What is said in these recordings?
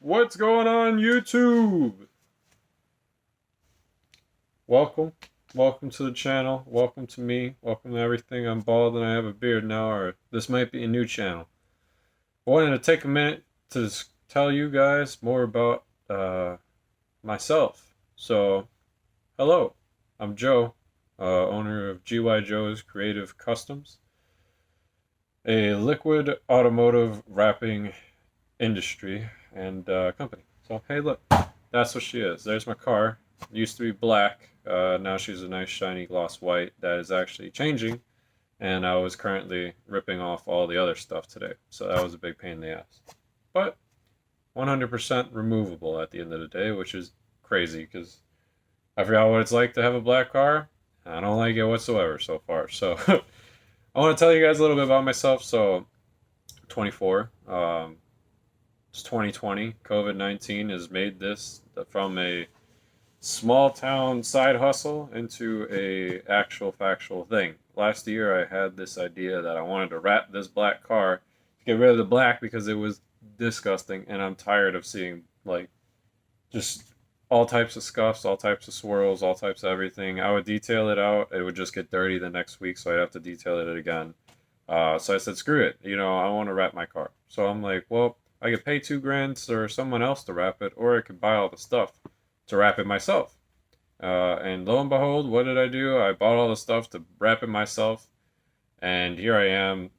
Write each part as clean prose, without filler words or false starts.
What's going on, YouTube? Welcome. Welcome to the channel. Welcome to me. Welcome to everything. I'm bald and I have a beard now, or this might be a new channel. I wanted to take a minute to tell you guys more about myself. So, hello. I'm Joe, owner of GYJoe's Creative Customs, a liquid automotive wrapping industry and company. So, hey, look. That's what she is. There's my car. It used to be black. Now she's a nice shiny gloss white that is actually changing. And I was currently ripping off all the other stuff today. So that was a big pain in the ass. But 100% removable at the end of the day, which is crazy because I forgot what it's like to have a black car. I don't like it whatsoever so far. So I want to tell you guys a little bit about myself. So 24. It's 2020. COVID-19 has made this from a small town side hustle into a actual factual thing. Last year I had this idea that I wanted to wrap this black car to get rid of the black because it was disgusting and I'm tired of seeing like just all types of scuffs, all types of swirls, all types of everything. I would detail it out. It would just get dirty the next week, so I'd have to detail it again. So I said, screw it. I want to wrap my car. So I'm like, well, I could pay $2,000 for someone else to wrap it, or I could buy all the stuff to wrap it myself. And lo and behold, what did I do? I bought all the stuff to wrap it myself, and here I am.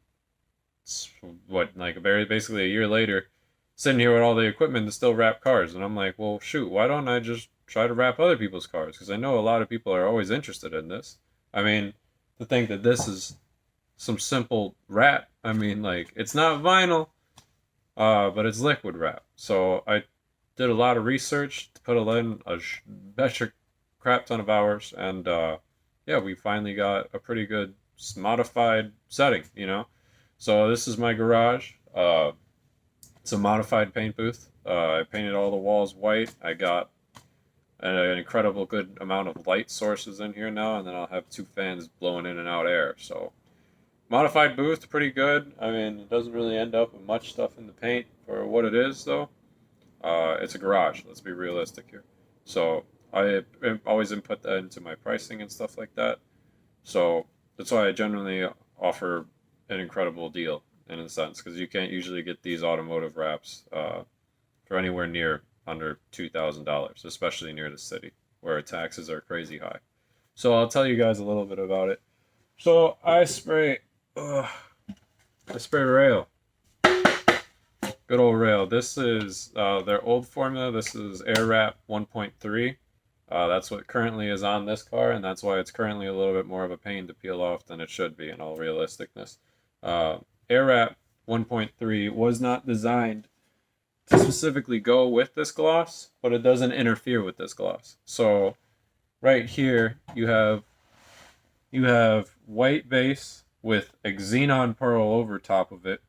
Basically a year later, sitting here with all the equipment to still wrap cars, and I'm like, well, shoot, why don't I just try to wrap other people's cars? Because I know a lot of people are always interested in this. I mean, to think that this is some simple wrap. I mean, like, it's not vinyl, but it's liquid wrap. So I did a lot of research to put in a metric crap ton of hours, and yeah, we finally got a pretty good modified setting. So this is my garage. It's a modified paint booth. I painted all the walls white. I got an incredible good amount of light sources in here now, and then I'll have two fans blowing in and out air. So modified booth, pretty good. I mean, it doesn't really end up with much stuff in the paint for what it is, though. It's a garage. Let's be realistic here. So I always input that into my pricing and stuff like that. So that's why I generally offer an incredible deal in a sense, because you can't usually get these automotive wraps for anywhere near under $2,000, especially near the city where taxes are crazy high. So I'll tell you guys a little bit about it. So I spray rail. Good old rail. This is their old formula. This is Air Wrap 1.3. That's what currently is on this car, and that's why it's currently a little bit more of a pain to peel off than it should be in all realisticness. Air Wrap 1.3 was not designed to specifically go with this gloss, but it doesn't interfere with this gloss. So right here you have white base with a xenon pearl over top of it,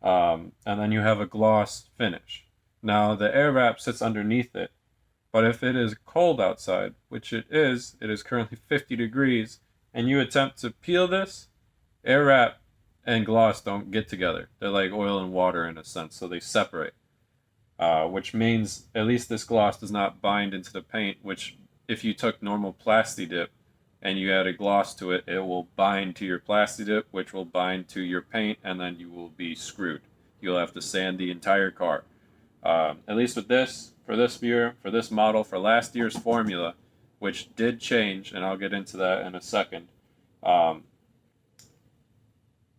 and then you have a gloss finish. Now the air wrap sits underneath it, but if it is cold outside, which it is currently 50 degrees, and you attempt to peel this, air wrap and gloss don't get together. They're like oil and water in a sense, so they separate. Which means at least this gloss does not bind into the paint, which if you took normal Plasti Dip and you add a gloss to it, it will bind to your Plasti Dip, which will bind to your paint, and then you will be screwed. You'll have to sand the entire car. At least with this, for this year, for this model, for last year's formula, which did change, and I'll get into that in a second,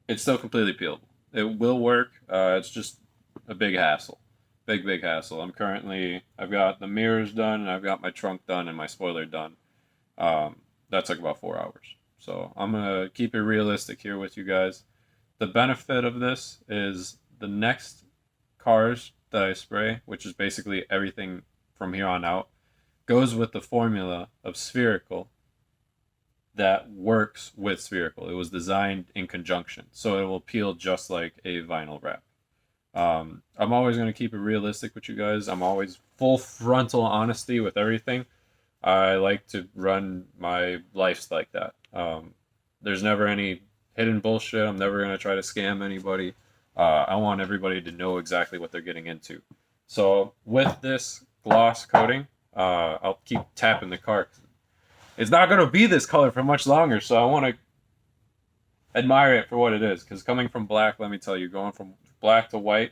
it's still completely peelable. It will work. It's just a big hassle. Big hassle. I've got the mirrors done, and I've got my trunk done, and my spoiler done. That took about 4 hours. So I'm going to keep it realistic here with you guys. The benefit of this is the next cars that I spray, which is basically everything from here on out, goes with the formula of spherical that works with spherical. It was designed in conjunction, so it will peel just like a vinyl wrap. I'm always going to keep it realistic with you guys. I'm always full frontal honesty with everything. I like to run my life like that. There's never any hidden bullshit. I'm never going to try to scam anybody. I want everybody to know exactly what they're getting into. So with this gloss coating, I'll keep tapping the car. It's not going to be this color for much longer, so I want to admire it for what it is. Because coming from black, let me tell you, going from black to white,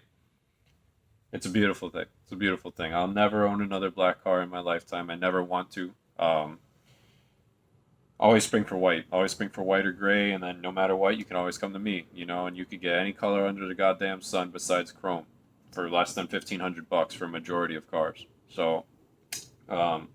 it's a beautiful thing. It's a beautiful thing. I'll never own another black car in my lifetime. I never want to. Always spring for white. Always spring for white or gray, and then no matter what, you can always come to me, and you could get any color under the goddamn sun besides chrome for less than $1,500 for a majority of cars. So, um,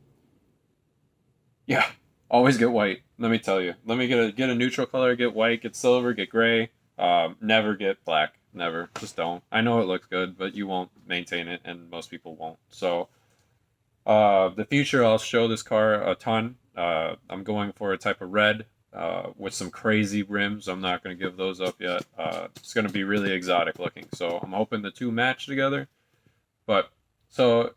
yeah, always get white. Let me tell you. Let me get a neutral color, get white, get silver, get gray. Never get black. Never. Just don't. I know it looks good, but you won't maintain it, and most people won't. So, the future, I'll show this car a ton. I'm going for a type of red with some crazy rims. I'm not going to give those up yet. It's going to be really exotic looking. So I'm hoping the two match together. But so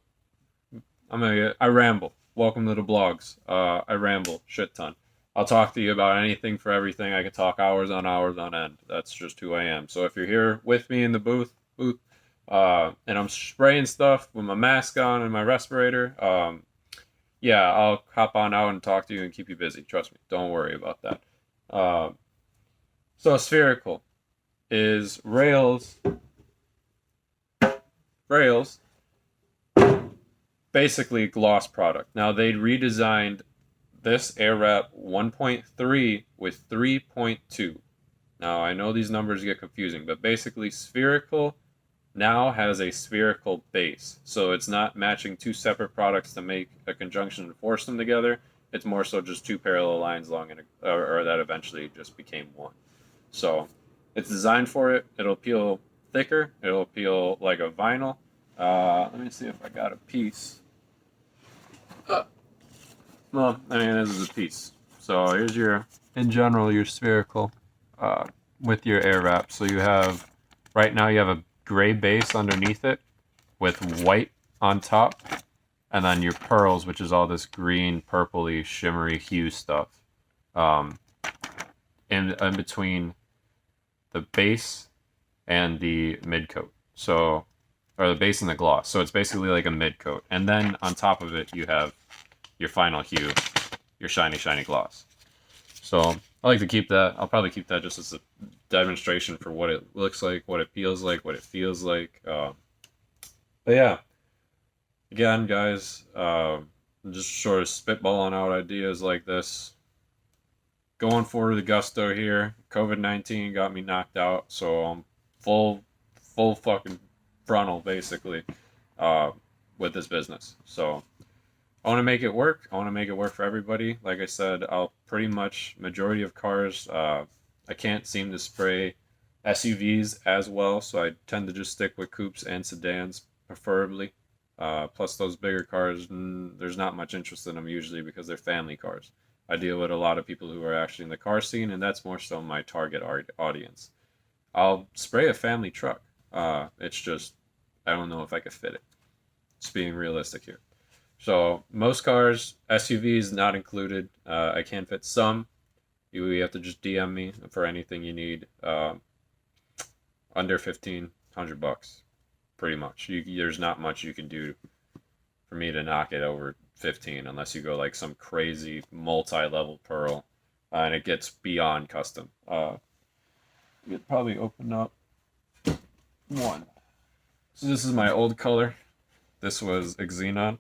I ramble. Welcome to the blogs. I ramble shit ton. I'll talk to you about anything for everything. I can talk hours on end. That's just who I am. So if you're here with me in the booth, and I'm spraying stuff with my mask on and my respirator, yeah, I'll hop on out and talk to you and keep you busy. Trust me. Don't worry about that. So spherical is rails, basically gloss product. Now they redesigned this air wrap 1.3 with 3.2. Now I know these numbers get confusing, but basically spherical now has a spherical base. So it's not matching two separate products to make a conjunction and force them together. It's more so just two parallel lines long or that eventually just became one. So it's designed for it. It'll peel thicker. It'll peel like a vinyl. Let me see if I got a piece. Well, I mean, this is a piece. So here's in general, your spherical with your air wrap. So right now you have a gray base underneath it with white on top, and then your pearls, which is all this green, purpley, shimmery hue stuff in between the base and the mid coat. So, or the base and the gloss. So it's basically like a mid coat, and then on top of it you have your final hue, your shiny, shiny gloss. So I like to keep that. I'll probably keep that just as a demonstration for what it looks like, what it feels like, what it feels like. But yeah, again, guys, I'm just sort of spitballing out ideas like this. Going for the gusto here. COVID-19 got me knocked out, so I'm full fucking frontal basically with this business. So I want to make it work. I want to make it work for everybody. Like I said, I'll pretty much majority of cars. I can't seem to spray SUVs as well, so I tend to just stick with coupes and sedans, preferably. Plus, those bigger cars, there's not much interest in them usually because they're family cars. I deal with a lot of people who are actually in the car scene, and that's more so my target audience. I'll spray a family truck. It's just, I don't know if I could fit it. Just being realistic here. So most cars, SUVs not included. I can fit some. You have to just DM me for anything you need. Under $1,500, pretty much. There's not much you can do for me to knock it over 15 unless you go like some crazy multi-level pearl, and it gets beyond custom. You could probably open up one. So this is my old color. This was Xenon.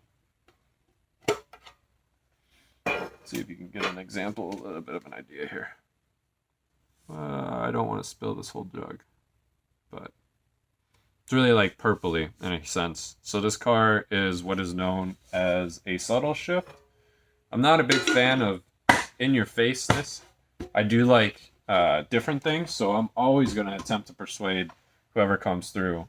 See if you can get an example, a little bit of an idea here. I don't want to spill this whole jug, but it's really like purpley in a sense. So this car is what is known as a subtle shift. I'm not a big fan of in-your-faceness. I do like different things, so I'm always going to attempt to persuade whoever comes through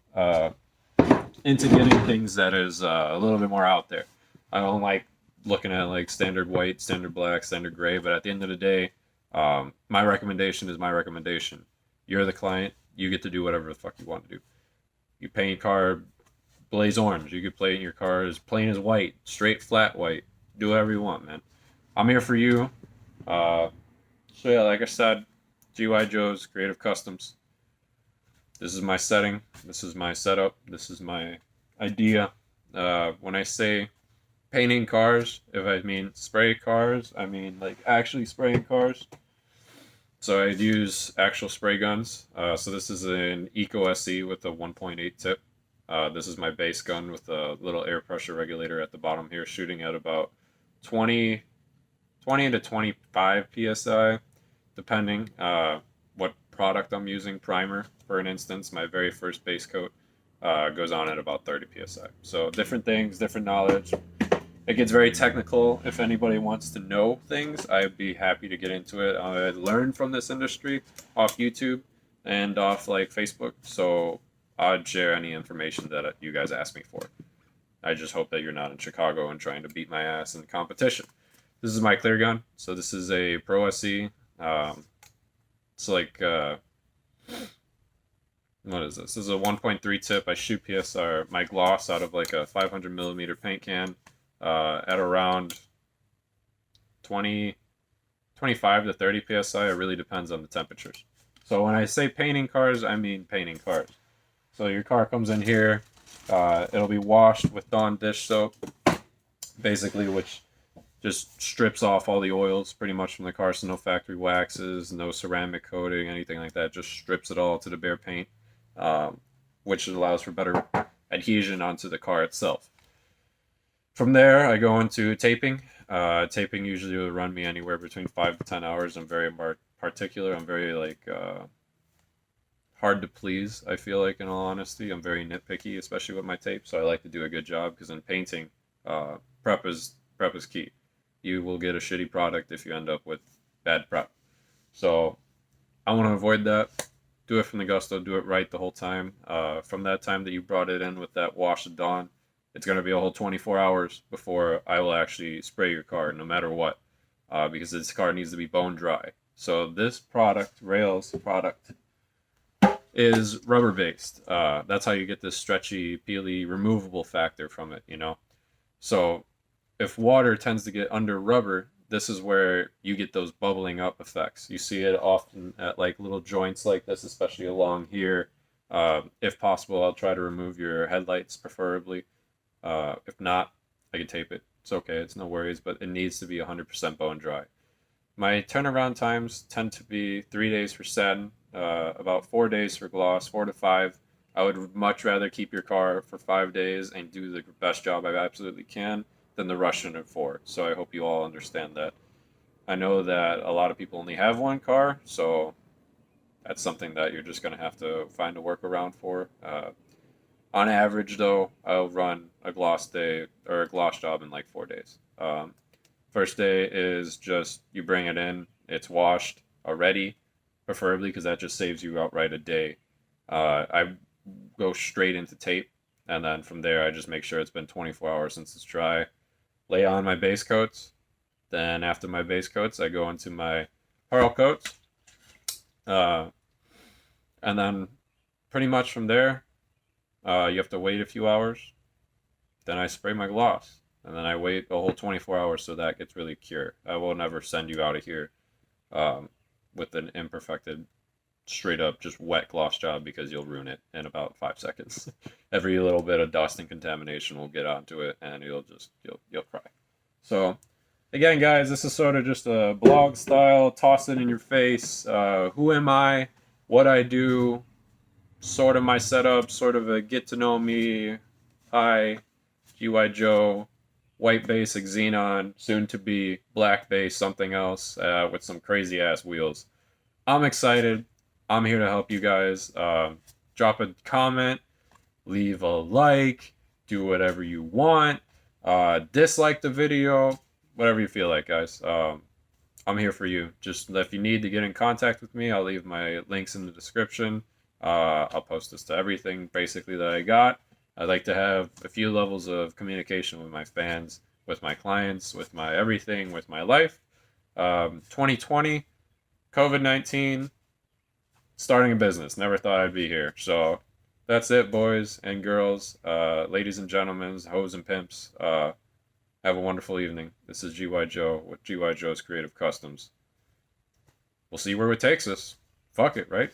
into getting things that is a little bit more out there. I don't like looking at like standard white, standard black, standard gray, but at the end of the day, my recommendation is my recommendation. You're the client. You get to do whatever the fuck you want to do. You paint your car blaze orange. You could paint your car as plain as white, straight flat white. Do whatever you want, man. I'm here for you. So yeah, like I said, GYJoe's Creative Customs. This is my setting. This is my setup. This is my idea. When I say painting cars, if I mean spray cars, I mean like actually spraying cars. So I'd use actual spray guns. So this is an Eco SE with a 1.8 tip. This is my base gun with a little air pressure regulator at the bottom here, shooting at about 20, 20 to 25 psi, depending what product I'm using. Primer, for an instance, my very first base coat goes on at about 30 psi. So different things, different knowledge. It gets very technical. If anybody wants to know things, I'd be happy to get into it. I learned from this industry off YouTube and off like Facebook, so I'd share any information that you guys ask me for. I just hope that you're not in Chicago and trying to beat my ass in competition. This is my clear gun. So this is a Pro SE. It's like what is this? This is a 1.3 tip. I shoot PSR my gloss out of like a 500 millimeter paint can at around 20, 25 to 30 psi. It really depends on the temperatures. So when I say painting cars, I mean painting cars. So your car comes in here. It'll be washed with Dawn dish soap, basically, which just strips off all the oils pretty much from the car. So no factory waxes, no ceramic coating, anything like that. Just strips it all to the bare paint, which allows for better adhesion onto the car itself. From there, I go into taping. Taping usually will run me anywhere between 5 to 10 hours. I'm very particular. I'm very like hard to please. I feel like, in all honesty, I'm very nitpicky, especially with my tape. So I like to do a good job because in painting, prep is key. You will get a shitty product if you end up with bad prep. So I want to avoid that. Do it from the gusto. Do it right the whole time. From that time that you brought it in with that wash of Dawn, it's going to be a whole 24 hours before I will actually spray your car, no matter what, because this car needs to be bone dry. So this product, Rails product, is rubber based. That's how you get this stretchy, peely, removable factor from it, you know? So if water tends to get under rubber, this is where you get those bubbling up effects. You see it often at like little joints like this, especially along here. If possible, I'll try to remove your headlights, preferably. If not, I can tape it. It's okay. It's no worries, but it needs to be 100% bone dry. My turnaround times tend to be 3 days for satin, about 4 days for gloss, 4 to 5. I would much rather keep your car for 5 days and do the best job I absolutely can than the rush in 4. So I hope you all understand that. I know that a lot of people only have one car, so that's something that you're just going to have to find a workaround for. On average, though, I'll run a gloss day or a gloss job in like 4 days. First day is just you bring it in, it's washed already, preferably because that just saves you outright a day. I go straight into tape, and then from there I just make sure it's been 24 hours since it's dry. Lay on my base coats. Then after my base coats, I go into my pearl coats. And then pretty much from there, you have to wait a few hours. Then I spray my gloss. And then I wait a whole 24 hours so that gets really cured. I will never send you out of here with an imperfected, straight up just wet gloss job because you'll ruin it in about 5 seconds. Every little bit of dust and contamination will get onto it and you'll cry. So again, guys, this is sort of just a blog style, toss it in your face. Who am I? What I do, sort of my setup, sort of a get to know me. Hi, GYJoe, white basic xenon, soon to be black base something else with some crazy ass wheels. I'm excited. I'm here to help you guys. Drop a comment, leave a like, do whatever you want. Dislike the video, whatever you feel like, guys. I'm here for you. Just if you need to get in contact with me, I'll leave my links in the description. I'll post this to everything basically that I got. I'd like to have a few levels of communication with my fans, with my clients, with my everything, with my life. 2020, COVID-19, starting a business. Never thought I'd be here. So that's it, boys and girls, ladies and gentlemen, hoes and pimps. Have a wonderful evening. This is GYJoe with GYJoe's Creative Customs. We'll see where it takes us. Fuck it, right?